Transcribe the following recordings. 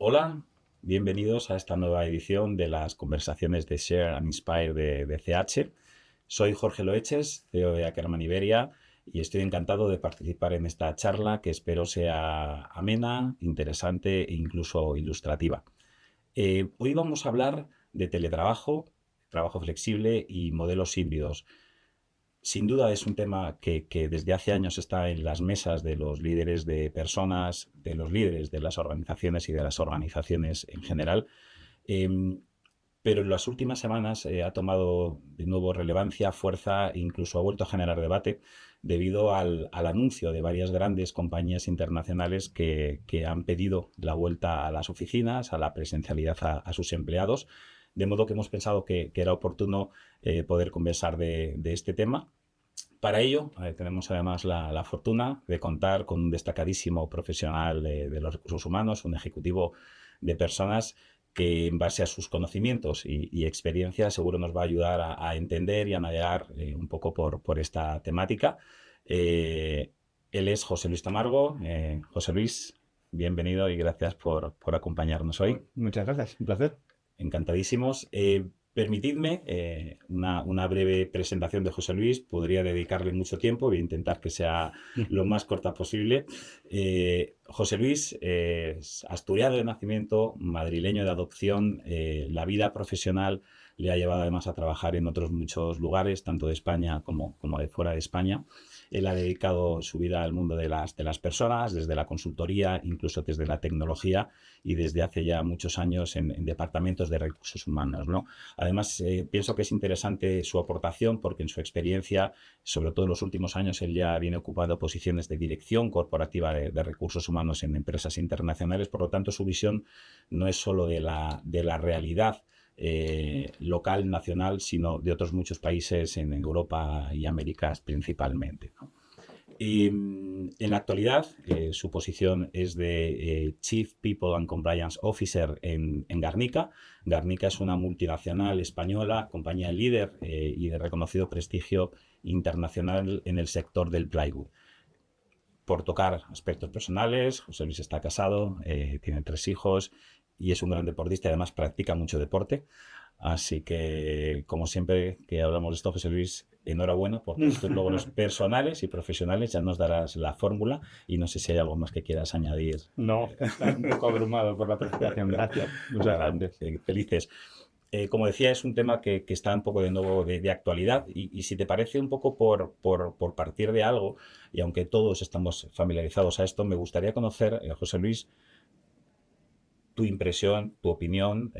Hola, bienvenidos a esta nueva edición de las conversaciones de Share and Inspire de CH. Soy Jorge Loeches, CEO de Ackerman Iberia, y estoy encantado de participar en esta charla que espero sea amena, interesante e incluso ilustrativa. Hoy vamos a hablar de teletrabajo, trabajo flexible y modelos híbridos. Sin duda es un tema que desde hace años está en las mesas de los líderes de personas, de los líderes de las organizaciones y de las organizaciones en general. Em, pero en las últimas semanas ha tomado de nuevo relevancia, fuerza e incluso ha vuelto a generar debate debido al anuncio de varias grandes compañías internacionales que han pedido la vuelta a las oficinas, a la presencialidad a sus empleados. De modo que hemos pensado que era oportuno poder conversar de este tema. Para ello, tenemos además la fortuna de contar con un destacadísimo profesional de los recursos humanos, un ejecutivo de personas que en base a sus conocimientos y experiencias seguro nos va a ayudar a entender y a navegar un poco por esta temática. Eh, Él es José Luis Tamargo. José Luis, bienvenido y gracias por acompañarnos hoy. Muchas gracias, un placer. Encantadísimos. Permitidme una breve presentación de José Luis. Podría dedicarle mucho tiempo, voy a intentar que sea lo más corta posible. José Luis es asturiano de nacimiento, madrileño de adopción. La vida profesional le ha llevado además a trabajar en otros muchos lugares, tanto de España como de fuera de España. Él ha dedicado su vida al mundo de las personas, desde la consultoría, incluso desde la tecnología y desde hace ya muchos años en departamentos de recursos humanos, ¿no? Además, pienso que es interesante su aportación porque en su experiencia, sobre todo en los últimos años, él ya viene ocupando posiciones de dirección corporativa de recursos humanos en empresas internacionales. Por lo tanto, su visión no es solo de la realidad local, nacional, sino de otros muchos países en Europa y Américas principalmente, ¿no? Y en la actualidad, su posición es de Chief People and Compliance Officer en Garnica. Garnica es una multinacional española, compañía líder y de reconocido prestigio internacional en el sector del plywood. Por tocar aspectos personales, José Luis está casado, tiene 3 hijos y es un gran deportista y además practica mucho deporte. Así que, como siempre que hablamos de esto, José Luis, enhorabuena por estos logros personales y profesionales. Ya nos darás la fórmula y no sé si hay algo más que quieras añadir. No, un poco abrumado por la presentación, gracias. Muchas Nada, gracias. felices. Como decía, es un tema que está un poco de nuevo de actualidad y si te parece un poco por partir de algo, y aunque todos estamos familiarizados a esto, me gustaría conocer, José Luis, tu impresión, tu opinión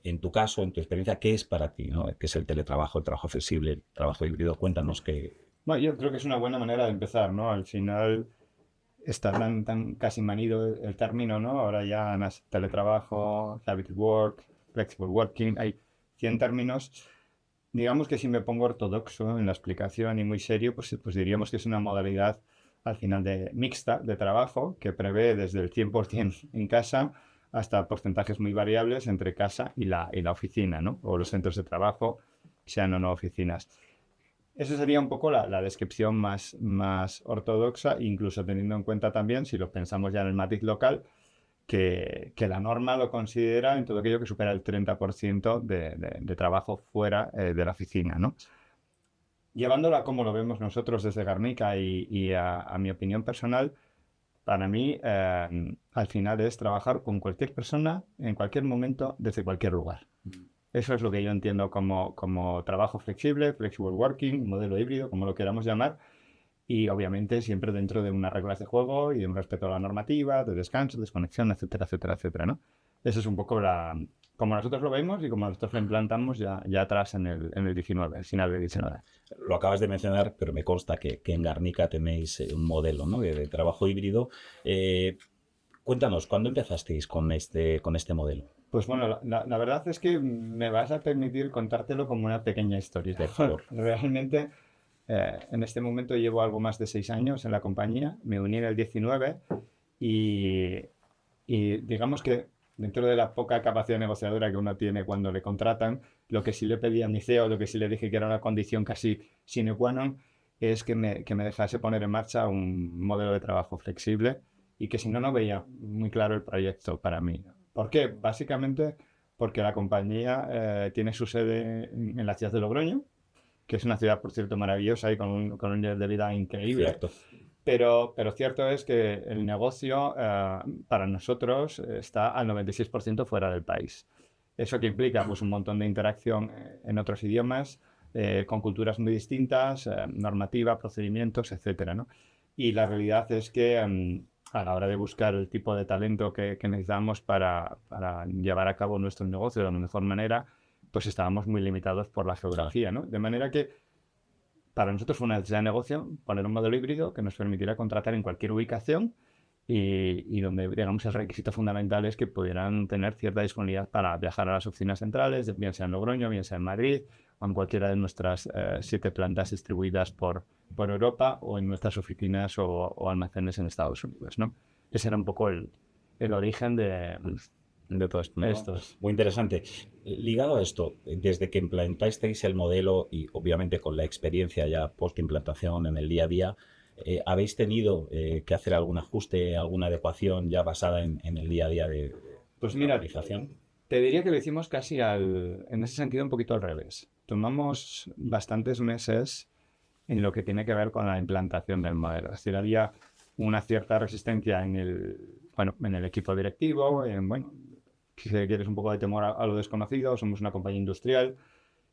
en tu caso, en tu experiencia, ¿qué es para ti, ¿no? ¿Qué es el teletrabajo, el trabajo flexible, el trabajo híbrido? Cuéntanos qué. Bueno, yo creo que es una buena manera de empezar, ¿no? Al final está tan casi manido el término, ¿no? Ahora ya más teletrabajo, hybrid work, flexible working, hay 100 términos. Digamos que si me pongo ortodoxo en la explicación y muy serio, pues diríamos que es una modalidad al final de mixta de trabajo que prevé desde el 100% en casa hasta porcentajes muy variables entre casa y la oficina, ¿no? O los centros de trabajo, sean o no oficinas. Esa sería un poco la descripción más ortodoxa, incluso teniendo en cuenta también, si lo pensamos ya en el matiz local, que la norma lo considera en todo aquello que supera el 30% de trabajo fuera de la oficina, ¿no? Llevándolo a cómo lo vemos nosotros desde Garnica y a mi opinión personal, para mí al final es trabajar con cualquier persona en cualquier momento desde cualquier lugar. Eso es lo que yo entiendo como trabajo flexible, flexible working, modelo híbrido, como lo queramos llamar, y obviamente siempre dentro de unas reglas de juego y de un respeto a la normativa, de descanso, desconexión, etcétera, etcétera, etcétera, ¿no? Eso es un poco como nosotros lo vemos y como nosotros lo implantamos ya atrás en el 19, el final del 19. Lo acabas de mencionar, pero me consta que en Garnica tenéis un modelo, ¿no? de trabajo híbrido. Cuéntanos, ¿cuándo empezasteis con este modelo? Pues bueno, la verdad es que me vas a permitir contártelo como una pequeña historia. Por favor. Realmente, en este momento llevo algo más de 6 años en la compañía, me uní en el 19 y, y digamos que dentro de la poca capacidad negociadora que uno tiene cuando le contratan, lo que sí le pedí a mi CEO, lo que sí le dije que era una condición casi sine qua non, es que me dejase poner en marcha un modelo de trabajo flexible y que si no, no veía muy claro el proyecto para mí. ¿Por qué? Básicamente porque la compañía tiene su sede en la ciudad de Logroño, que es una ciudad, por cierto, maravillosa y con un nivel de vida increíble. Cierto. Pero cierto es que el negocio para nosotros está al 96% fuera del país. ¿Eso que implica? Pues un montón de interacción en otros idiomas, con culturas muy distintas, normativa, procedimientos, etcétera, ¿no? Y la realidad es que a la hora de buscar el tipo de talento que necesitamos para llevar a cabo nuestro negocio de la mejor manera, pues estábamos muy limitados por la geografía, ¿no? De manera que para nosotros fue una necesidad de negocio poner un modelo híbrido que nos permitiera contratar en cualquier ubicación y donde, digamos, el requisito fundamental es que pudieran tener cierta disponibilidad para viajar a las oficinas centrales, bien sea en Logroño, bien sea en Madrid o en cualquiera de nuestras 7 plantas distribuidas por Europa o en nuestras oficinas o almacenes en Estados Unidos, ¿no? Ese era un poco el origen de todo esto, ¿no? Muy interesante. Ligado a esto, desde que implantasteis el modelo y obviamente con la experiencia ya post-implantación en el día a día, ¿habéis tenido que hacer algún ajuste, alguna adecuación ya basada en el día a día de pues mira, la organización? Te diría que lo hicimos casi en ese sentido un poquito al revés. Tomamos bastantes meses en lo que tiene que ver con la implantación del modelo. Es decir, había una cierta resistencia en el equipo directivo, si quieres un poco de temor a lo desconocido, somos una compañía industrial,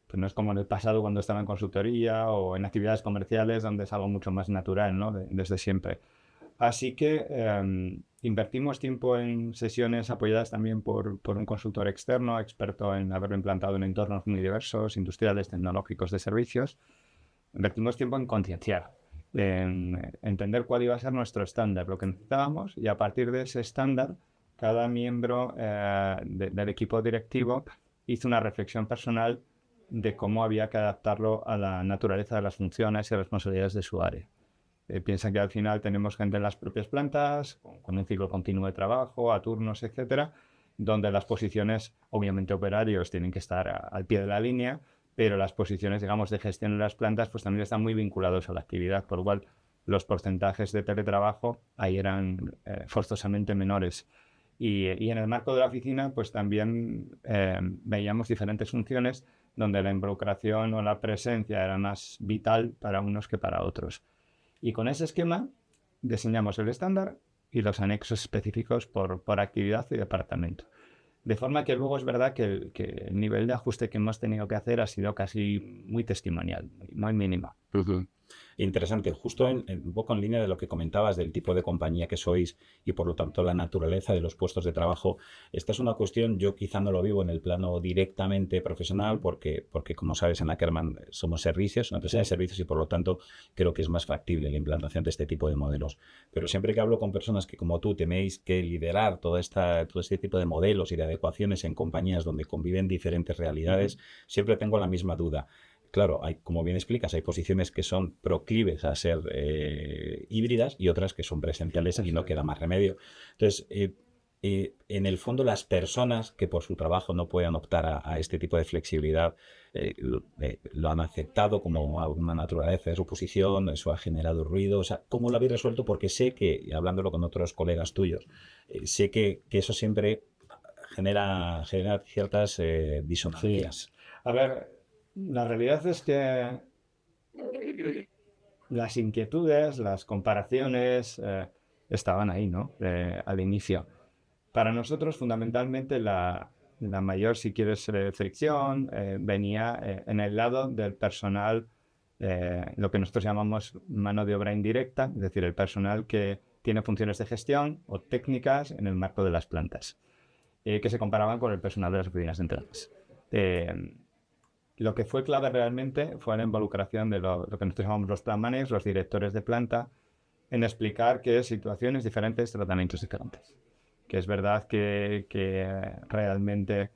pues no es como en el pasado cuando estaba en consultoría o en actividades comerciales donde es algo mucho más natural, ¿no? Desde siempre. Así que invertimos tiempo en sesiones apoyadas también por un consultor externo, experto en haberlo implantado en entornos muy diversos, industriales, tecnológicos, de servicios. Invertimos tiempo en concienciar, en entender cuál iba a ser nuestro estándar, lo que necesitábamos, y a partir de ese estándar, cada miembro del equipo directivo hizo una reflexión personal de cómo había que adaptarlo a la naturaleza de las funciones y responsabilidades de su área. Piensa que al final tenemos gente en las propias plantas, con un ciclo continuo de trabajo, a turnos, etcétera, donde las posiciones, obviamente operarios, tienen que estar al pie de la línea, pero las posiciones, digamos, de gestión en las plantas, pues también están muy vinculados a la actividad, por lo cual los porcentajes de teletrabajo ahí eran forzosamente menores. Y en el marco de la oficina, pues también veíamos diferentes funciones donde la involucración o la presencia era más vital para unos que para otros. Y con ese esquema diseñamos el estándar y los anexos específicos por actividad y departamento. De forma que luego es verdad que el nivel de ajuste que hemos tenido que hacer ha sido casi muy testimonial, muy mínimo. Interesante, justo un poco en línea de lo que comentabas del tipo de compañía que sois y por lo tanto la naturaleza de los puestos de trabajo. Esta es una cuestión, yo quizá no lo vivo en el plano directamente profesional porque como sabes en Ackerman somos servicios, una empresa de servicios y por lo tanto creo que es más factible la implantación de este tipo de modelos. Pero siempre que hablo con personas que como tú tenéis que liderar todo este tipo de modelos y de adecuaciones en compañías donde conviven diferentes realidades, siempre tengo la misma duda. Claro, como bien explicas, hay posiciones que son proclives a ser híbridas y otras que son presenciales y no queda más remedio. Entonces, en el fondo, las personas que por su trabajo no puedan optar a este tipo de flexibilidad lo han aceptado como una naturaleza de su posición, eso ha generado ruido. O sea, ¿cómo lo habéis resuelto? Porque sé que, hablándolo con otros colegas tuyos, sé que eso siempre genera ciertas disonancias. Sí. A ver, la realidad es que las inquietudes, las comparaciones estaban ahí, ¿no? Al inicio. Para nosotros, fundamentalmente, la mayor, si quieres, fricción venía en el lado del personal, lo que nosotros llamamos mano de obra indirecta, es decir, el personal que tiene funciones de gestión o técnicas en el marco de las plantas, que se comparaban con el personal de las oficinas centrales. Lo que fue clave realmente fue la involucración de lo que nosotros llamamos los plant managers, los directores de planta, en explicar que situaciones diferentes, tratamientos diferentes. Que es verdad que realmente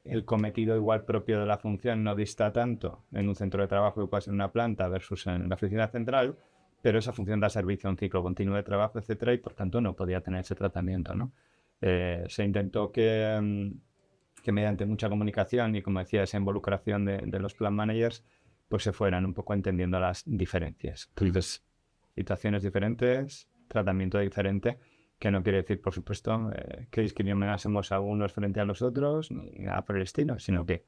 el cometido igual propio de la función no dista tanto en un centro de trabajo que puede ser en una planta versus en la oficina central, pero esa función da servicio a un ciclo continuo de trabajo, etcétera, y por tanto no podía tener ese tratamiento, ¿no? Se intentó que mediante mucha comunicación y, como decía, esa involucración de los plant managers, pues se fueran un poco entendiendo las diferencias. Entonces, situaciones diferentes, tratamiento diferente, que no quiere decir, por supuesto, que discriminásemos a unos frente a los otros, ni nada por el estilo, sino que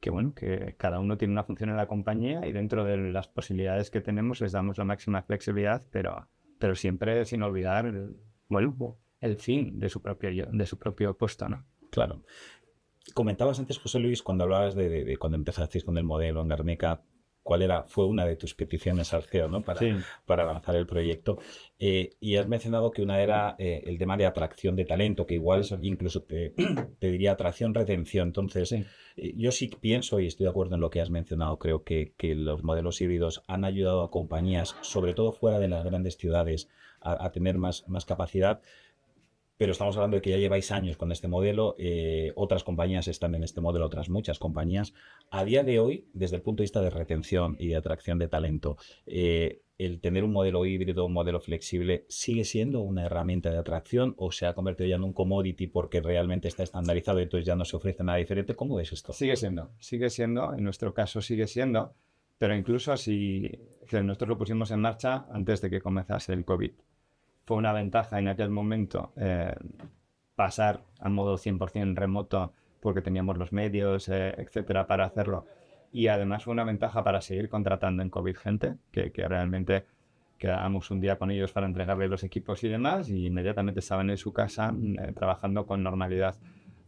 bueno, que cada uno tiene una función en la compañía y dentro de las posibilidades que tenemos les damos la máxima flexibilidad, pero siempre sin olvidar el fin de su propio puesto, ¿no? Claro. Comentabas antes, José Luis, cuando hablabas de cuando empezasteis con el modelo en Guernica, fue una de tus peticiones al CEO, ¿no? Sí. Para lanzar el proyecto. Y has mencionado que una era el tema de atracción de talento, que igual incluso te diría atracción, retención. Entonces, Sí. Yo sí pienso y estoy de acuerdo en lo que has mencionado. Creo que los modelos híbridos han ayudado a compañías, sobre todo fuera de las grandes ciudades, a tener más capacidad. Pero estamos hablando de que ya lleváis años con este modelo, otras compañías están en este modelo, otras muchas compañías. A día de hoy, desde el punto de vista de retención y de atracción de talento, el tener un modelo híbrido, un modelo flexible, ¿sigue siendo una herramienta de atracción o se ha convertido ya en un commodity porque realmente está estandarizado y entonces ya no se ofrece nada diferente? ¿Cómo ves esto? Sigue siendo, en nuestro caso sigue siendo, pero incluso si nosotros lo pusimos en marcha antes de que comenzase el COVID. Fue una ventaja en aquel momento pasar a modo 100% remoto porque teníamos los medios, etcétera, para hacerlo. Y además fue una ventaja para seguir contratando en COVID gente, que realmente quedábamos un día con ellos para entregarles los equipos y demás, y inmediatamente estaban en su casa trabajando con normalidad.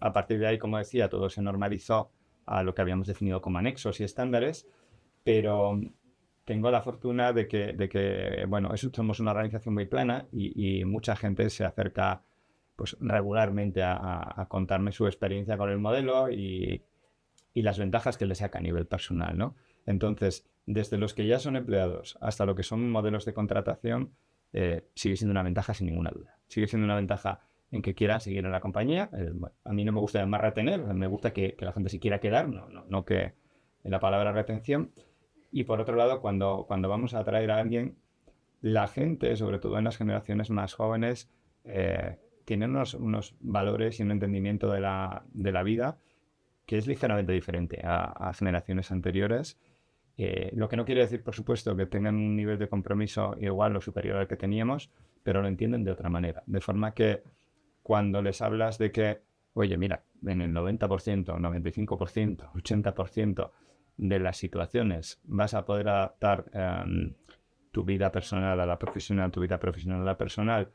A partir de ahí, como decía, todo se normalizó a lo que habíamos definido como anexos y estándares, pero tengo la fortuna de que bueno, somos una organización muy plana y mucha gente se acerca pues, regularmente a contarme su experiencia con el modelo y las ventajas que le saca a nivel personal, ¿no? Entonces, desde los que ya son empleados hasta lo que son modelos de contratación, sigue siendo una ventaja sin ninguna duda. Sigue siendo una ventaja en que quieran seguir en la compañía. A mí no me gusta más retener, me gusta que la gente se quiera quedar, no que en la palabra retención. Y por otro lado, cuando vamos a atraer a alguien, la gente, sobre todo en las generaciones más jóvenes, tienen unos valores y un entendimiento de la vida que es ligeramente diferente a generaciones anteriores. Lo que no quiere decir, por supuesto, que tengan un nivel de compromiso igual o superior al que teníamos, pero lo entienden de otra manera. De forma que cuando les hablas de que, oye, mira, en el 90%, 95%, 80% de las situaciones vas a poder adaptar tu vida personal a la profesional, tu vida profesional a la personal.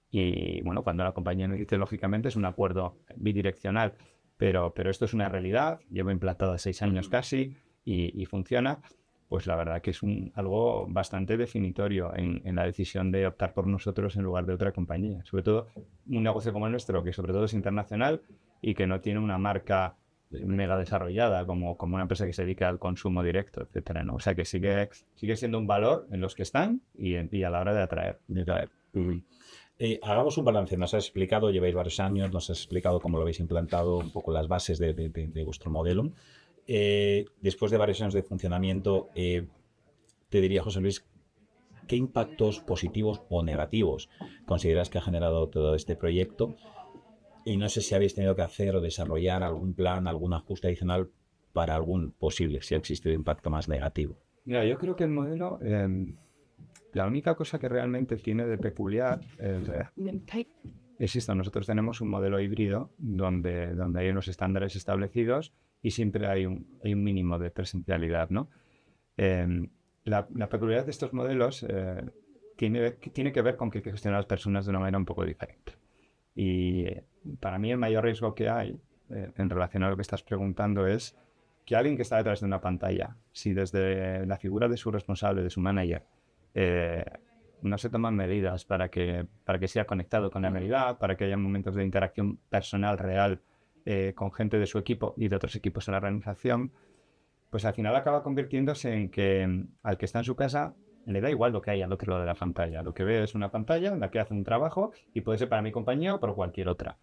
Y bueno, cuando la compañía nos dice, lógicamente, es un acuerdo bidireccional, pero esto es una realidad, llevo implantada 6 años casi y funciona, pues la verdad que es algo bastante definitorio en la decisión de optar por nosotros en lugar de otra compañía. Sobre todo un negocio como el nuestro, que sobre todo es internacional y que no tiene una marca mega desarrollada como una empresa que se dedica al consumo directo, etcétera, ¿no? O sea que sigue siendo un valor en los que están y a la hora de atraer. Hagamos un balance. Nos has explicado, lleváis varios años, nos has explicado cómo lo habéis implantado, un poco las bases de vuestro modelo. Después de varios años de funcionamiento, te diría, José Luis, ¿qué impactos positivos o negativos consideras que ha generado todo este proyecto? Y no sé si habéis tenido que hacer o desarrollar algún plan, algún ajuste adicional para algún posible, si ha existido impacto más negativo. Mira, yo creo que el modelo, la única cosa que realmente tiene de peculiar es esto. Nosotros tenemos un modelo híbrido donde hay unos estándares establecidos y siempre hay un mínimo de presencialidad, ¿no? La peculiaridad de estos modelos tiene que ver con que hay que gestionar a las personas de una manera un poco diferente. Y para mí el mayor riesgo que hay en relación a lo que estás preguntando es que alguien que está detrás de una pantalla, si desde la figura de su responsable, de su manager, no se toman medidas para que sea conectado con la realidad, para que haya momentos de interacción personal real con gente de su equipo y de otros equipos en la organización, pues al final acaba convirtiéndose en que al que está en su casa le da igual lo que hay al otro lado de la pantalla. Lo que ve es una pantalla en la que hace un trabajo y puede ser para mi compañía o para cualquier otra.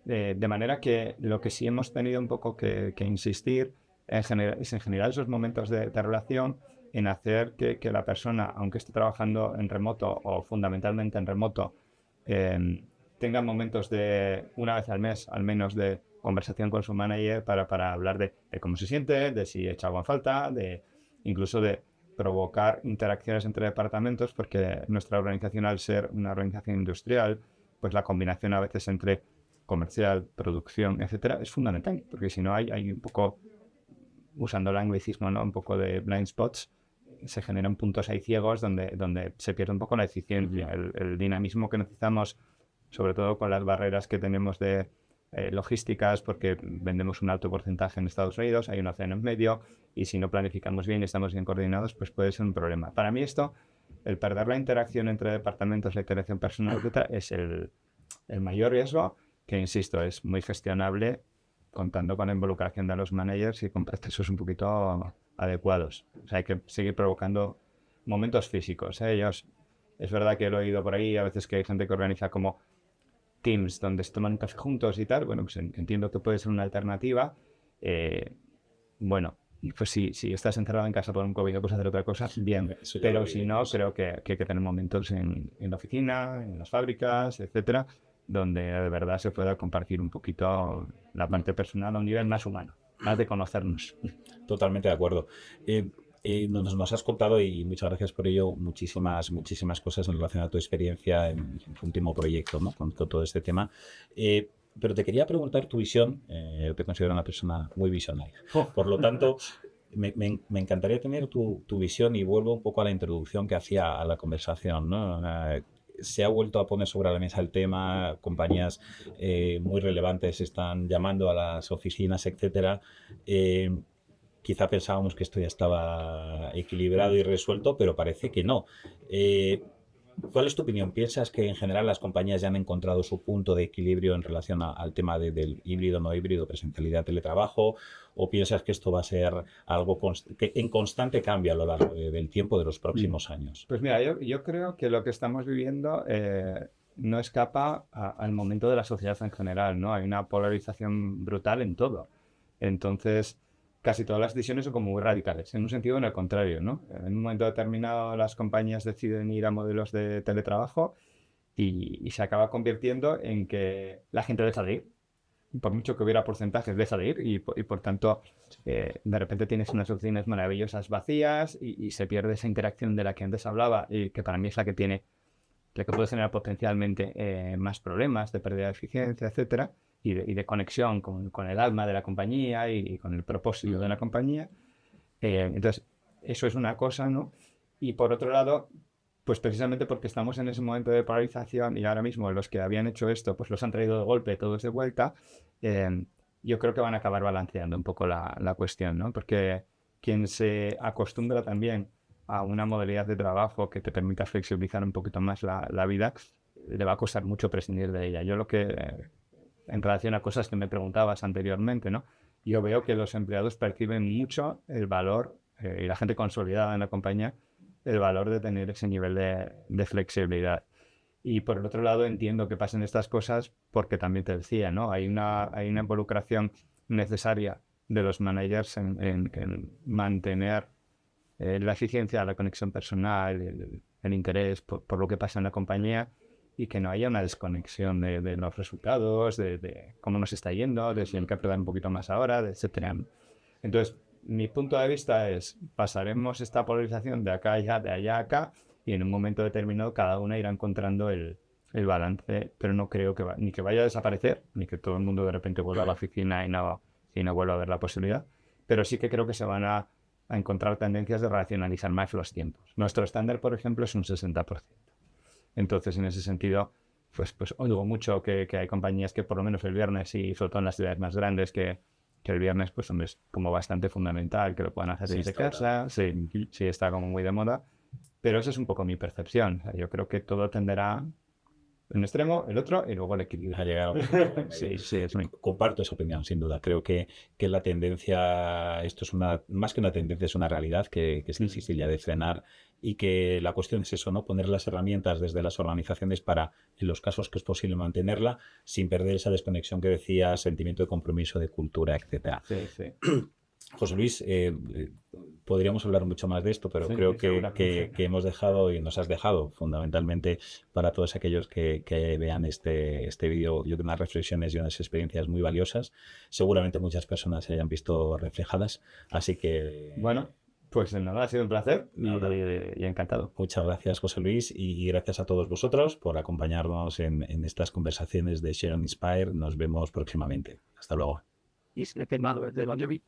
De manera que lo que sí hemos tenido un poco que insistir es en generar esos momentos de relación, en hacer que la persona, aunque esté trabajando en remoto o fundamentalmente en remoto, tenga momentos de una vez al mes, al menos, de conversación con su manager para hablar de cómo se siente, de si echa algo en falta, incluso de provocar interacciones entre departamentos, porque nuestra organización, al ser una organización industrial, pues la combinación a veces entre comercial, producción, etcétera, es fundamental, porque si no hay un poco, usando el anglicismo, ¿no? Un poco de blind spots, se generan puntos ahí ciegos donde se pierde un poco la eficiencia, el dinamismo que necesitamos, sobre todo con las barreras que tenemos de logísticas, porque vendemos un alto porcentaje en Estados Unidos, hay un océano en medio, y si no planificamos bien y estamos bien coordinados, pues puede ser un problema. Para mí esto, el perder la interacción entre departamentos, la interacción personal, etcétera, es el mayor riesgo, que insisto, es muy gestionable contando con la involucración de los managers y con procesos un poquito adecuados. O sea, hay que seguir provocando momentos físicos, ¿eh? Es verdad que lo he oído por ahí, a veces que hay gente que organiza como teams donde se toman un café juntos y tal. Bueno, pues entiendo que puede ser una alternativa. Bueno, pues si estás encerrado en casa por un COVID no puedes hacer otra cosa, bien. Pero si no, creo que hay que tener momentos en la oficina, en las fábricas, etcétera, donde de verdad se pueda compartir un poquito la parte personal a un nivel más humano, más de conocernos. Totalmente de acuerdo. Nos has contado, y muchas gracias por ello, muchísimas cosas en relación a tu experiencia en tu último proyecto, ¿no? Con todo este tema. Pero te quería preguntar tu visión. Yo te considero una persona muy visionaria. Por lo tanto, me encantaría tener tu visión, y vuelvo un poco a la introducción que hacía a la conversación, ¿no? Se ha vuelto a poner sobre la mesa el tema, compañías muy relevantes están llamando a las oficinas, etcétera. Quizá pensábamos que esto ya estaba equilibrado y resuelto, pero parece que no. ¿Cuál es tu opinión? ¿Piensas que en general las compañías ya han encontrado su punto de equilibrio en relación al tema del híbrido, no híbrido, presencialidad, teletrabajo? ¿O piensas que esto va a ser algo que en constante cambio a lo largo del tiempo de los próximos años? Pues mira, yo creo que lo que estamos viviendo no escapa al momento de la sociedad en general, ¿no? Hay una polarización brutal en todo. Entonces, casi todas las decisiones son como muy radicales, en un sentido o en el contrario, ¿no? En un momento determinado las compañías deciden ir a modelos de teletrabajo y se acaba convirtiendo en que la gente deja de ir. Por mucho que hubiera porcentajes, deja de ir y por tanto, de repente tienes unas oficinas maravillosas vacías y se pierde esa interacción de la que antes hablaba y que para mí es la que puede generar potencialmente más problemas de pérdida de eficiencia, etcétera, y de conexión con el alma de la compañía y con el propósito de la compañía. Entonces, eso es una cosa, ¿no? Y por otro lado, pues precisamente porque estamos en ese momento de polarización y ahora mismo los que habían hecho esto, pues los han traído de golpe todos de vuelta, yo creo que van a acabar balanceando un poco la cuestión, ¿no? Porque quien se acostumbra también a una modalidad de trabajo que te permita flexibilizar un poquito más la vida, le va a costar mucho prescindir de ella. Yo lo que, en relación a cosas que me preguntabas anteriormente, ¿no? Yo veo que los empleados perciben mucho el valor, y la gente consolidada en la compañía, el valor de tener ese nivel de flexibilidad. Y por el otro lado entiendo que pasen estas cosas porque también te decía, ¿no? Hay una involucración necesaria de los managers en mantener la eficiencia, la conexión personal, el interés por lo que pasa en la compañía y que no haya una desconexión de los resultados, de cómo nos está yendo, de si hay que apretar un poquito más ahora, etcétera. Entonces, mi punto de vista es, pasaremos esta polarización de acá a allá, de allá a acá, y en un momento determinado cada una irá encontrando el balance, pero no creo que ni que vaya a desaparecer, ni que todo el mundo de repente vuelva a la oficina y no vuelva a ver la posibilidad, pero sí que creo que se van a encontrar tendencias de racionalizar más los tiempos. Nuestro estándar, por ejemplo, es un 60%. Entonces, en ese sentido, pues oigo mucho que hay compañías que por lo menos el viernes, y sobre todo en las ciudades más grandes, que el viernes pues hombre, es como bastante fundamental que lo puedan hacer desde casa. Sí, está como muy de moda. Pero esa es un poco mi percepción. O sea, yo creo que todo tenderá un extremo, el otro y luego el equilibrio. Ha llegado. Sí, Comparto esa opinión, sin duda. Creo que la tendencia, esto es más que una tendencia, es una realidad que es difícil ya de frenar, y que la cuestión es eso, ¿no? Poner las herramientas desde las organizaciones para, en los casos que es posible, mantenerla sin perder esa desconexión que decía, sentimiento de compromiso, de cultura, etcétera. Sí. José Luis, podríamos hablar mucho más de esto, pero creo que hemos dejado y nos has dejado fundamentalmente para todos aquellos que vean este vídeo, yo creo, unas reflexiones y unas experiencias muy valiosas. Seguramente muchas personas se hayan visto reflejadas, así que... Bueno, Pues nada, ha sido un placer y encantado. Muchas gracias, José Luis, y gracias a todos vosotros por acompañarnos en estas conversaciones de Share and Inspire. Nos vemos próximamente. Hasta luego. Y se le quemado desde donde vi.